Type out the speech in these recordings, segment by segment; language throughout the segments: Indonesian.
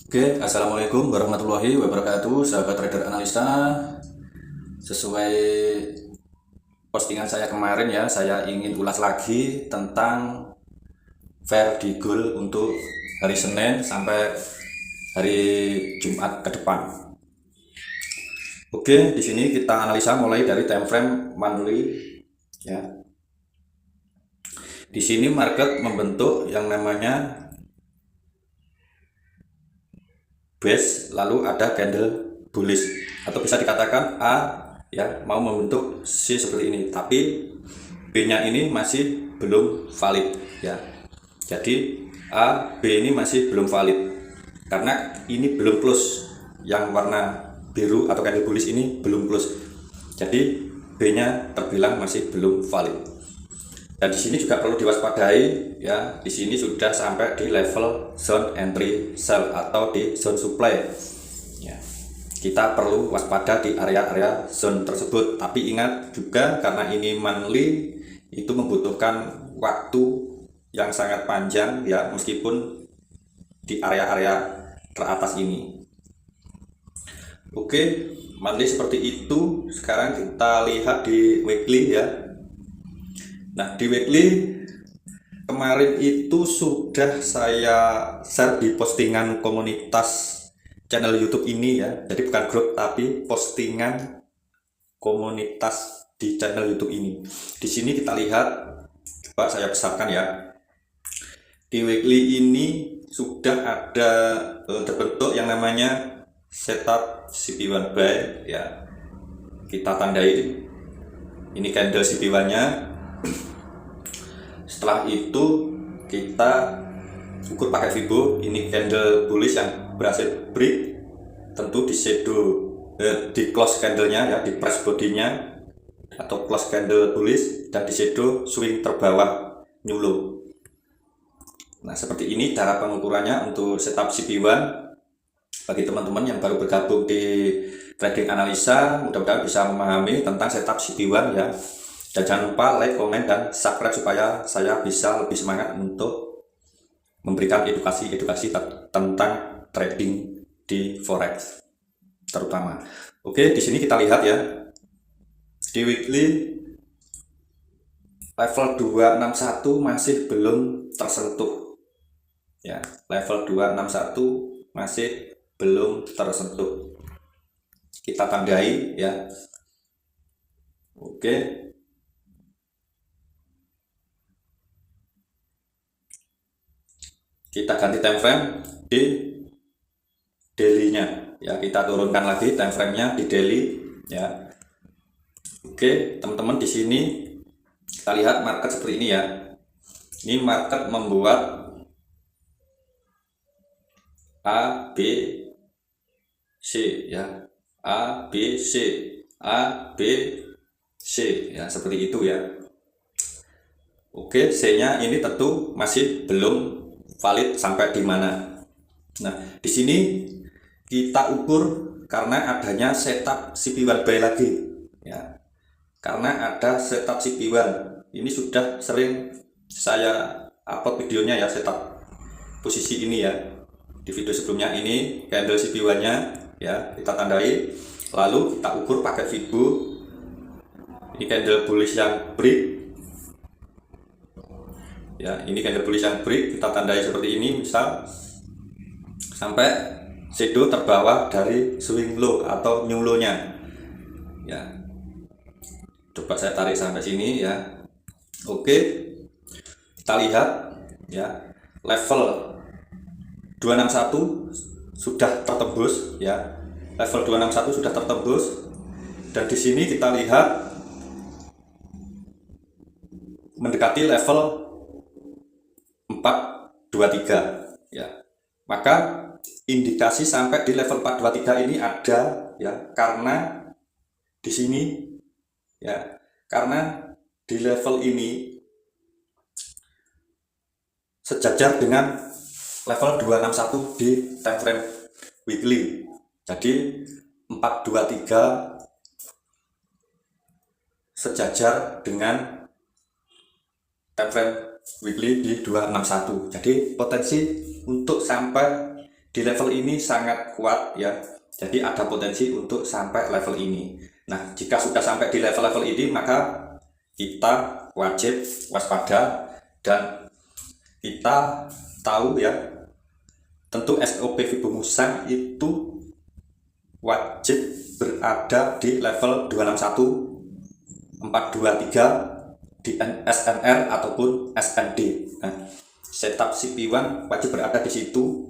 Assalamualaikum warahmatullahi wabarakatuh, sahabat trader analisa. Sesuai postingan saya kemarin ya, saya ingin ulas lagi tentang Verdigul untuk hari Senin sampai hari Jumat ke depan. Di sini kita analisa mulai dari time frame monthly ya. Di sini market membentuk yang namanya base, lalu ada candle bullish atau bisa dikatakan A ya, mau membentuk C seperti ini, tapi B nya ini masih belum valid ya. Jadi A, B ini masih belum valid karena ini belum close. Yang warna biru atau candle bullish ini belum close, jadi B nya terbilang masih belum valid. Dan di sini juga perlu diwaspadai ya, di sini sudah sampai di level zone entry sell atau di zone supply ya. Kita perlu waspada di area-area zone tersebut, tapi ingat juga karena ini monthly itu membutuhkan waktu yang sangat panjang ya, meskipun di area-area teratas ini. Monthly seperti itu. Sekarang kita lihat di weekly ya. Nah, di weekly kemarin itu sudah saya share di postingan komunitas channel YouTube ini ya. Jadi bukan grup, tapi postingan komunitas di channel YouTube ini. Di sini kita lihat, coba saya besarkan ya. Di weekly ini sudah ada terbentuk yang namanya setup CP1 buy ya. Kita tandai ini candle CP1 nya. Setelah itu kita ukur pakai Fibo. Ini candle bullish yang berhasil break, tentu di shadow di close candlenya ya, di press bodinya atau close candle bullish, dan di shadow swing terbawah new low. Nah, seperti ini cara pengukurannya untuk setup CP1. Bagi teman-teman yang baru bergabung di trading analisa, mudah-mudahan bisa memahami tentang setup CP1 ya. Dan jangan lupa like, komen, dan subscribe supaya saya bisa lebih semangat untuk memberikan edukasi tentang trading di forex terutama. Di sini kita lihat ya, di weekly level 261 masih belum tersentuh ya. Level 261 masih belum tersentuh, kita tandai ya. Kita ganti time frame di daily-nya ya, kita turunkan lagi time frame-nya di daily ya. Teman-teman, di sini kita lihat market seperti ini ya. Ini market membuat A, B, C ya. A, B, C, A, B, C ya, seperti itu ya. C-nya ini tentu masih belum valid sampai di mana. Nah, di sini kita ukur karena adanya setup CP1 buy lagi ya. Karena ada setup CP1 ini sudah sering saya upload videonya ya, setup posisi ini ya. Di video sebelumnya ini candle CP1 nya ya, kita tandai, lalu kita ukur pakai Fibo. Ini candle bullish yang break ya, ini candle bullish yang break, kita tandai seperti ini misal, sampai shadow terbawah dari swing low atau new low nya ya. Coba saya tarik sampai sini ya. Kita lihat ya, level 261 sudah tertembus ya. Level 261 sudah tertembus, dan di sini kita lihat mendekati level 423 ya. Maka indikasi sampai di level 423 ini ada ya, karena di sini ya, karena di level ini sejajar dengan level 261 di time frame weekly. Jadi 423 sejajar dengan time frame weekly di 261. Jadi potensi untuk sampai di level ini sangat kuat ya. Jadi ada potensi untuk sampai level ini. Nah, jika sudah sampai di level-level ini, maka kita wajib waspada dan kita tahu ya, tentu SOP Vibo Musang itu wajib berada di level 261, 423 di SNR ataupun SND. Nah, setup CP1 wajib berada di situ.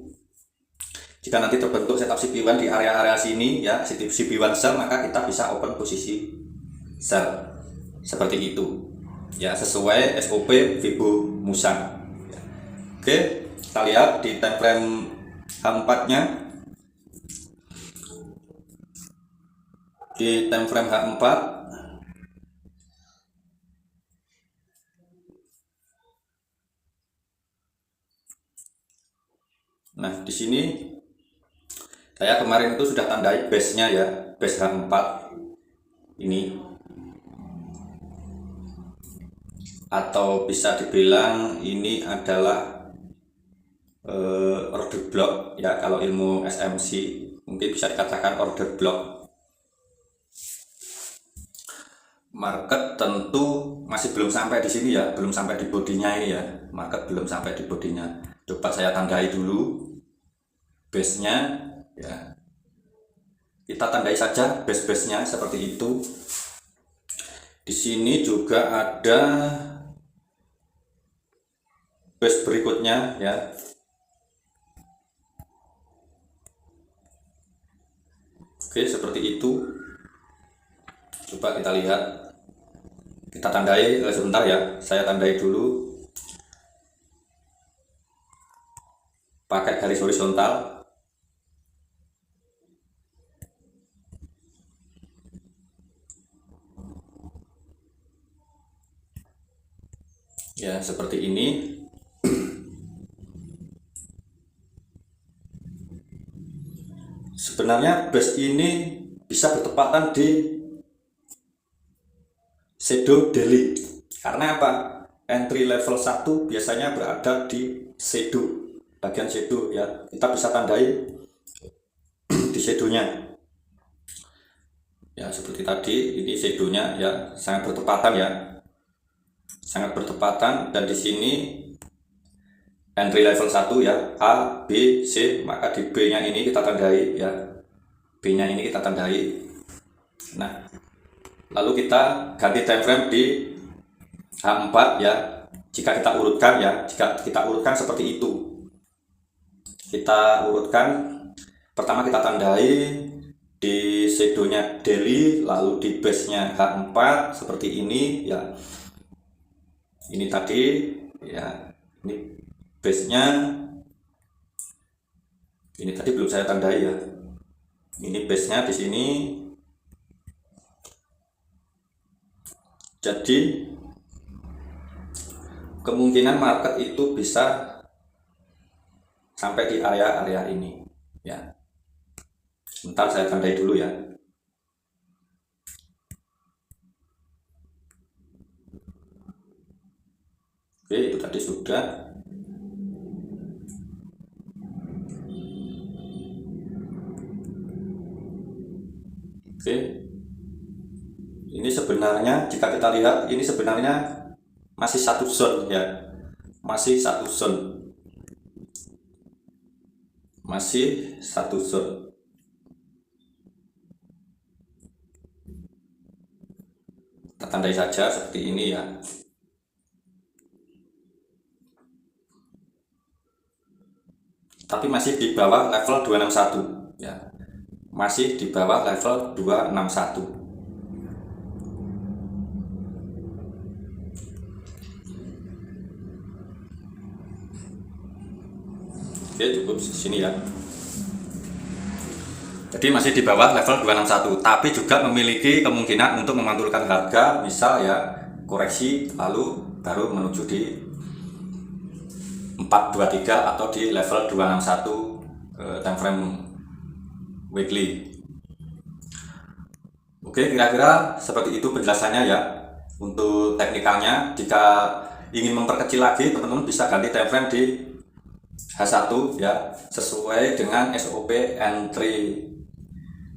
Jika nanti terbentuk setup CP1 di area-area sini ya, CP1 cell, maka kita bisa open posisi cell seperti itu ya, sesuai SOP Vibo Musang. Oke, kita lihat di time frame H4 nya. Di time frame H4 nah, di sini saya kemarin itu sudah tandai base nya ya, base H4 ini, atau bisa dibilang ini adalah order block ya, kalau ilmu SMC mungkin bisa dikatakan order block. Market tentu masih belum sampai di sini ya, belum sampai di bodinya ini ya, market belum sampai di bodinya. Coba saya tandai dulu base nya ya, kita tandai saja base nya seperti itu. Di sini juga ada base berikutnya ya. Oke, seperti itu. Coba kita lihat, kita tandai sebentar ya, saya tandai dulu pakai garis horizontal. Ya, seperti ini. Sebenarnya base ini bisa bertepatan di shadow daily. Karena apa? Entry level 1 biasanya berada di shadow, bagian shadow ya. Kita bisa tandai di shadownya. Ya, seperti tadi, ini shadownya ya, sangat bertepatan ya. Sangat bertepatan, dan di sini entry level 1 ya, A, B, C, maka di B nya ini kita tandai ya, B nya ini kita tandai. Nah, lalu kita ganti time frame di H4 ya, jika kita urutkan ya, jika kita urutkan seperti itu. Kita urutkan, pertama kita tandai di shadow nya daily, lalu di base nya H4 seperti ini ya. Ini tadi ya, ini base nya, ini tadi belum saya tandai ya, ini base nya di sini. Jadi kemungkinan market itu bisa sampai di area-area ini ya. Sebentar saya tandai dulu ya. Oke, itu tadi sudah. Oke, ini sebenarnya jika kita lihat, ini sebenarnya masih satu zone ya, masih satu zone, masih satu zone. Kita tandai saja seperti ini ya. Tapi masih di bawah level 261 ya, masih di bawah level 261. Oke, cukup di sini ya. Jadi masih di bawah level 261, tapi juga memiliki kemungkinan untuk memantulkan harga, misal ya koreksi lalu baru menuju di 423 atau di level 261 time frame weekly. Oke, kira-kira seperti itu penjelasannya ya. Untuk teknikalnya, jika ingin memperkecil lagi, teman-teman bisa ganti time frame di H1 ya, sesuai dengan SOP entry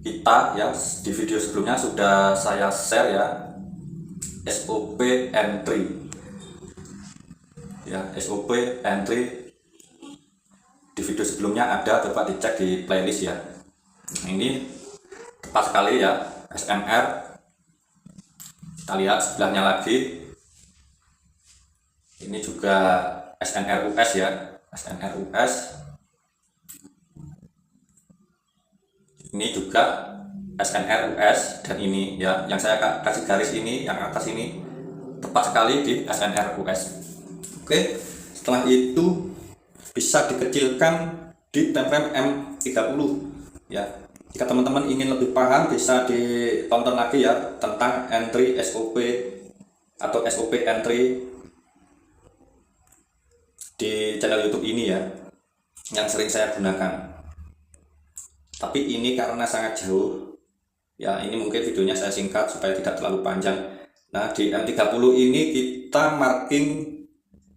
kita ya. Di video sebelumnya sudah saya share ya SOP entry ya, SOP entry di video sebelumnya ada, coba dicek di playlist ya. Ini tepat sekali ya, SNR. Kita lihat sebelahnya lagi, ini juga SNRUS ya, SNRUS. Ini juga SNRUS, dan ini ya yang saya kasih garis ini yang atas ini tepat sekali di SNRUS. Oke, setelah itu bisa dikecilkan di timeframe M30 ya. Jika teman-teman ingin lebih paham, bisa ditonton lagi ya tentang entry SOP atau SOP entry di channel YouTube ini ya, yang sering saya gunakan. Tapi ini karena sangat jauh ya, ini mungkin videonya saya singkat supaya tidak terlalu panjang. Nah, di M30 ini kita marking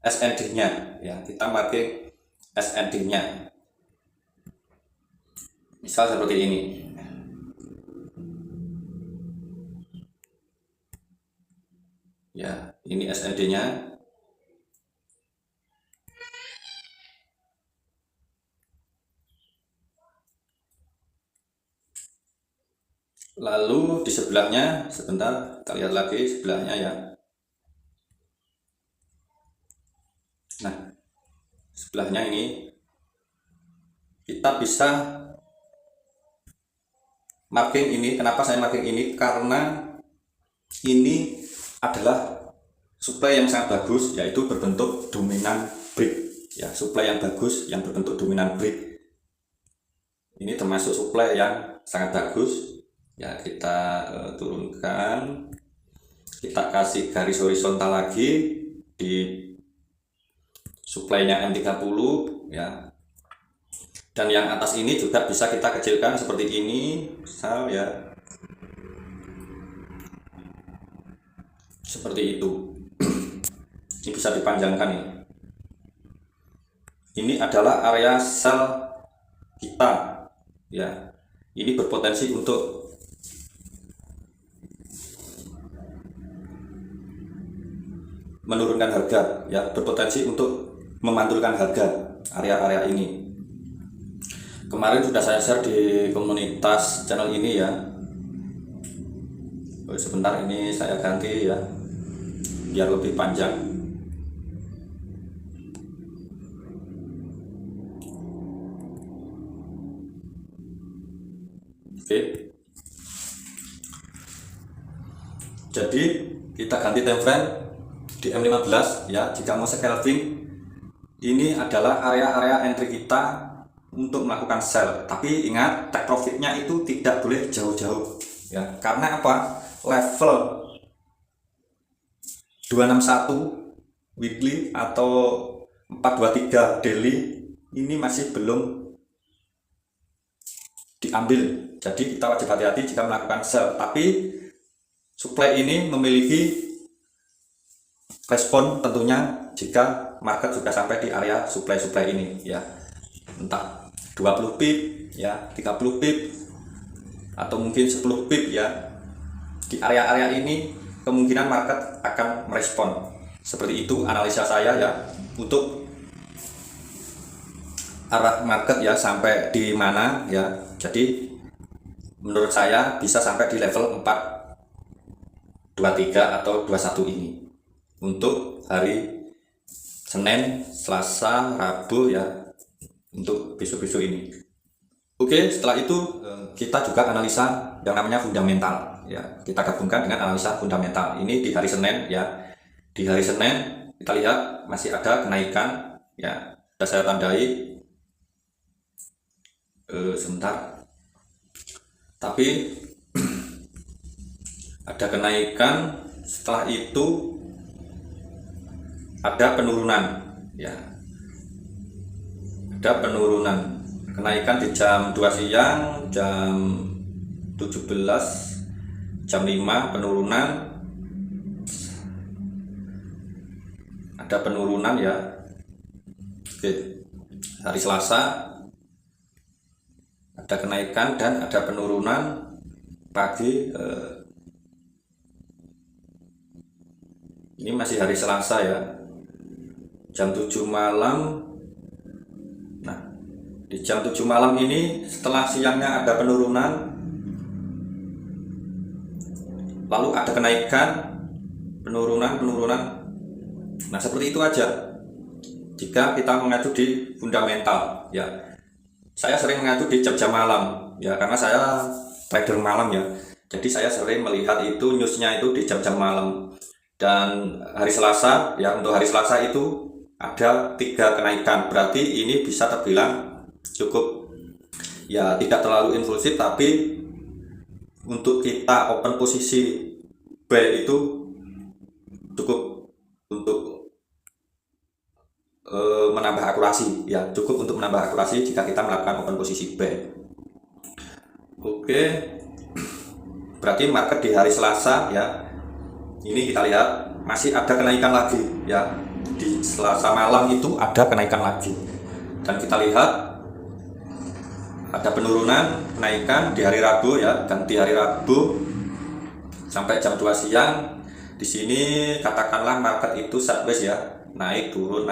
SND-nya ya, kita marking SND-nya. Misal seperti ini. Ya, ini SND-nya. Lalu di sebelahnya, sebentar kita lihat lagi sebelahnya ya. Nah, sebelahnya ini kita bisa marking ini. Kenapa saya marking ini? Karena ini adalah suplai yang sangat bagus, yaitu berbentuk dominan brick ya, suplai yang bagus yang berbentuk dominan brick. Ini termasuk suplai yang sangat bagus ya. Kita turunkan, kita kasih garis horizontal lagi di suplainya M30 ya. Dan yang atas ini juga bisa kita kecilkan seperti ini, misal ya, seperti itu. Ini bisa dipanjangkan ini. Ini adalah area sel kita ya. Ini berpotensi untuk menurunkan harga ya, berpotensi untuk memantulkan harga area-area ini. Kemarin sudah saya share di komunitas channel ini ya. Sebentar, ini saya ganti ya biar lebih panjang. Oke, jadi kita ganti time frame di M15 ya. Jika mau scalping, ini adalah area-area entry kita untuk melakukan sell. Tapi ingat, take profitnya itu tidak boleh jauh-jauh ya. Karena apa? Level 261 weekly atau 423 daily ini masih belum diambil. Jadi kita wajib hati-hati jika melakukan sell. Tapi supply ini memiliki respon tentunya jika market sudah sampai di area supply ini ya. Entah 20 pip ya, 30 pip atau mungkin 10 pip ya. Di area-area ini kemungkinan market akan merespon. Seperti itu analisa saya ya, untuk arah market ya sampai di mana ya. Jadi menurut saya bisa sampai di level 423 atau 21 ini untuk hari Senin, Selasa, Rabu ya, untuk besok-besok ini. Oke, setelah itu kita juga analisa yang namanya fundamental ya. Kita gabungkan dengan analisa fundamental. Ini di hari Senin ya. Di hari Senin kita lihat masih ada kenaikan ya. Sudah saya tandai. Sebentar. Tapi ada kenaikan, setelah itu ada penurunan ya. Ada penurunan, kenaikan di jam 2 siang, jam 17, jam 5 penurunan, ada penurunan ya. Oke, hari Selasa ada kenaikan dan ada penurunan pagi. Ini masih hari Selasa ya, jam 7 malam. Nah, di jam 7 malam ini setelah siangnya ada penurunan, lalu ada kenaikan, penurunan. Nah, seperti itu aja jika kita mengacu di fundamental ya. Saya sering mengacu di jam-jam malam ya, karena saya trader malam ya, jadi saya sering melihat itu newsnya itu di jam-jam malam. Dan hari Selasa ya, untuk hari Selasa itu ada 3 kenaikan, berarti ini bisa terbilang cukup ya, tidak terlalu impulsif, tapi untuk kita open posisi buy itu cukup untuk menambah akurasi ya, cukup untuk menambah akurasi jika kita melakukan open posisi buy. Oke, berarti market di hari Selasa ya, ini kita lihat masih ada kenaikan lagi ya. Di Selasa malam itu ada kenaikan lagi, dan kita lihat ada penurunan, kenaikan di hari Rabu ya, dan di hari Rabu sampai jam 2 siang di sini katakanlah market itu sideways ya, naik turun,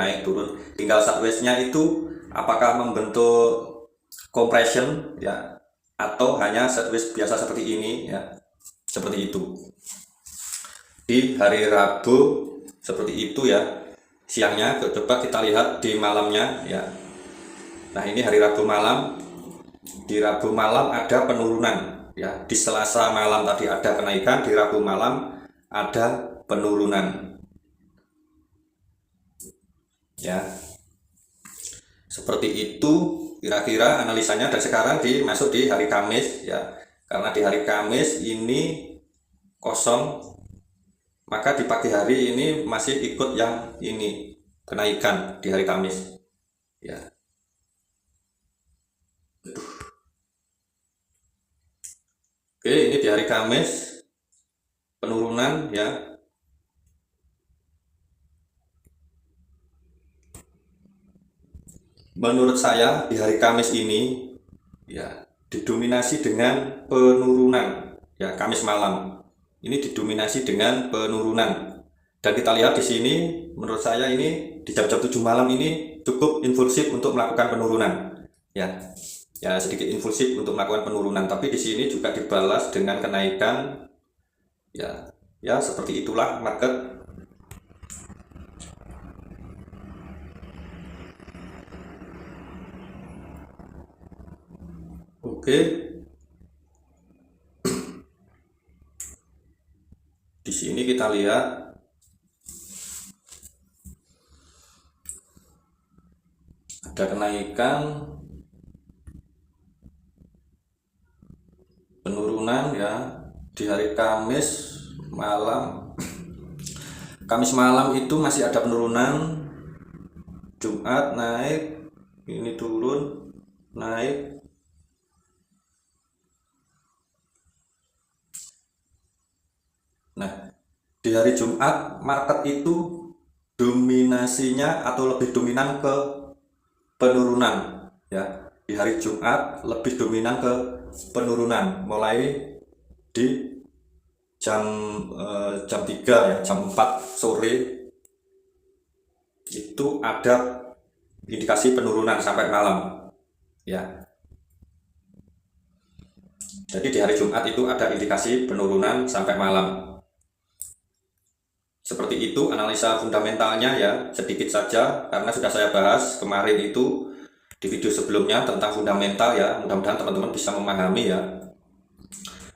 tinggal sideways-nya itu apakah membentuk compression ya, atau hanya sideways biasa seperti ini ya, seperti itu. Di hari Rabu seperti itu ya, siangnya. Coba kita lihat di malamnya ya. Nah, ini hari Rabu malam. Di Rabu malam ada penurunan ya. Di Selasa malam tadi ada kenaikan, di Rabu malam ada penurunan ya. Seperti itu kira-kira analisanya. Dan sekarang masuk di hari Kamis ya, karena di hari Kamis ini kosong, maka di pagi hari ini masih ikut yang ini kenaikan di hari Kamis ya. Oke, ini di hari Kamis penurunan ya. Menurut saya di hari Kamis ini ya didominasi dengan penurunan ya. Kamis malam ini didominasi dengan penurunan, dan kita lihat di sini menurut saya ini di jam-jam 7 malam ini cukup impulsif untuk melakukan penurunan ya. Ya, sedikit impulsif untuk melakukan penurunan, tapi di sini juga dibalas dengan kenaikan ya. Ya, seperti itulah market. Oke, di sini kita lihat ada kenaikan, penurunan ya di hari Kamis malam. Kamis malam itu masih ada penurunan, Jumat naik, ini turun, naik. Nah, di hari Jumat market itu dominasinya atau lebih dominan ke penurunan ya. Di hari Jumat lebih dominan ke penurunan, mulai di jam 3 ya, jam 4 sore itu ada indikasi penurunan sampai malam ya. Jadi di hari Jumat itu ada indikasi penurunan sampai malam. Seperti itu analisa fundamentalnya ya, sedikit saja karena sudah saya bahas kemarin itu di video sebelumnya tentang fundamental ya. Mudah-mudahan teman-teman bisa memahami ya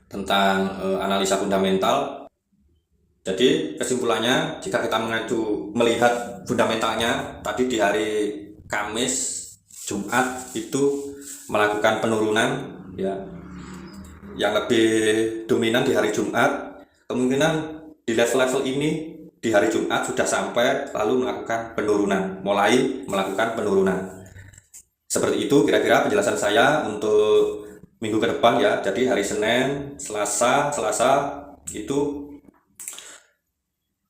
tentang analisa fundamental. Jadi kesimpulannya, jika kita melihat fundamentalnya tadi di hari Kamis, Jumat itu melakukan penurunan ya, yang lebih dominan di hari Jumat. Kemungkinan di level-level ini di hari Jumat sudah sampai lalu melakukan penurunan, mulai melakukan penurunan. Seperti itu kira-kira penjelasan saya untuk minggu ke depan ya. Jadi hari Senin, Selasa itu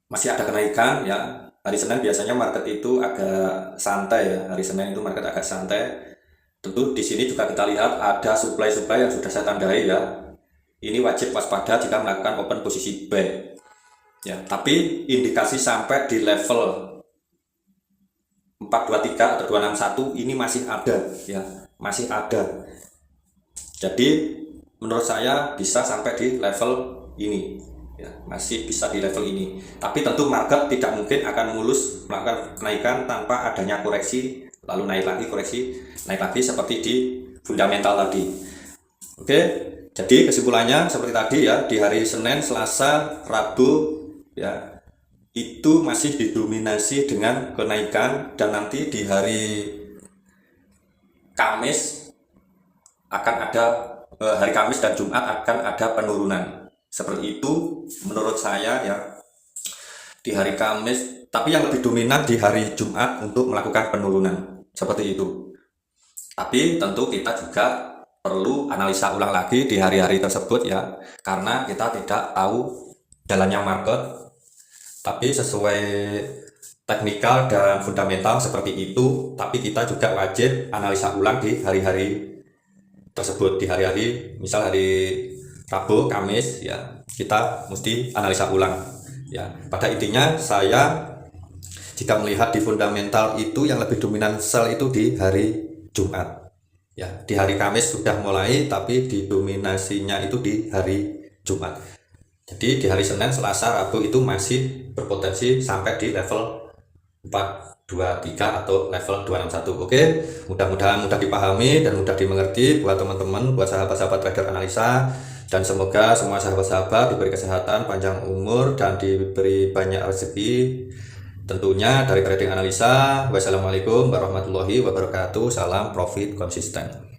masih ada kenaikan ya. hari Senin biasanya market itu agak santai ya. Hari Senin itu market agak santai. Tentu di sini juga kita lihat ada supply-supply yang sudah saya tandai ya. Ini wajib waspada jika melakukan open posisi buy. Ya, tapi indikasi sampai di level 423 atau 261 ini masih ada ya, masih ada. Jadi menurut saya bisa sampai di level ini ya, masih bisa di level ini. Tapi tentu market tidak mungkin akan mulus melakukan kenaikan tanpa adanya koreksi, lalu naik lagi, koreksi, naik lagi seperti di fundamental tadi. Oke, jadi kesimpulannya seperti tadi ya, di hari Senin, Selasa, Rabu ya itu masih didominasi dengan kenaikan, dan nanti di hari Kamis akan ada hari Kamis dan Jumat akan ada penurunan. Seperti itu menurut saya ya, di hari Kamis, tapi yang lebih dominan di hari Jumat untuk melakukan penurunan seperti itu. Tapi tentu kita juga perlu analisa ulang lagi di hari-hari tersebut ya, karena kita tidak tahu jalannya market. Tapi sesuai teknikal dan fundamental seperti itu, tapi kita juga wajib analisa ulang di hari-hari tersebut. Di hari-hari misal hari Rabu, Kamis ya, kita mesti analisa ulang ya. Pada intinya saya jika melihat di fundamental itu yang lebih dominan sell itu di hari Jumat ya. Di hari Kamis sudah mulai, tapi didominasinya itu di hari Jumat. Jadi di hari Senin, Selasa, Rabu itu masih berpotensi sampai di level 423 atau level 261. Oke, mudah-mudahan mudah dipahami dan mudah dimengerti buat teman-teman, buat sahabat-sahabat trader analisa, dan semoga semua sahabat-sahabat diberi kesehatan, panjang umur, dan diberi banyak rezeki tentunya dari trading analisa. Wassalamualaikum warahmatullahi wabarakatuh. Salam profit konsisten.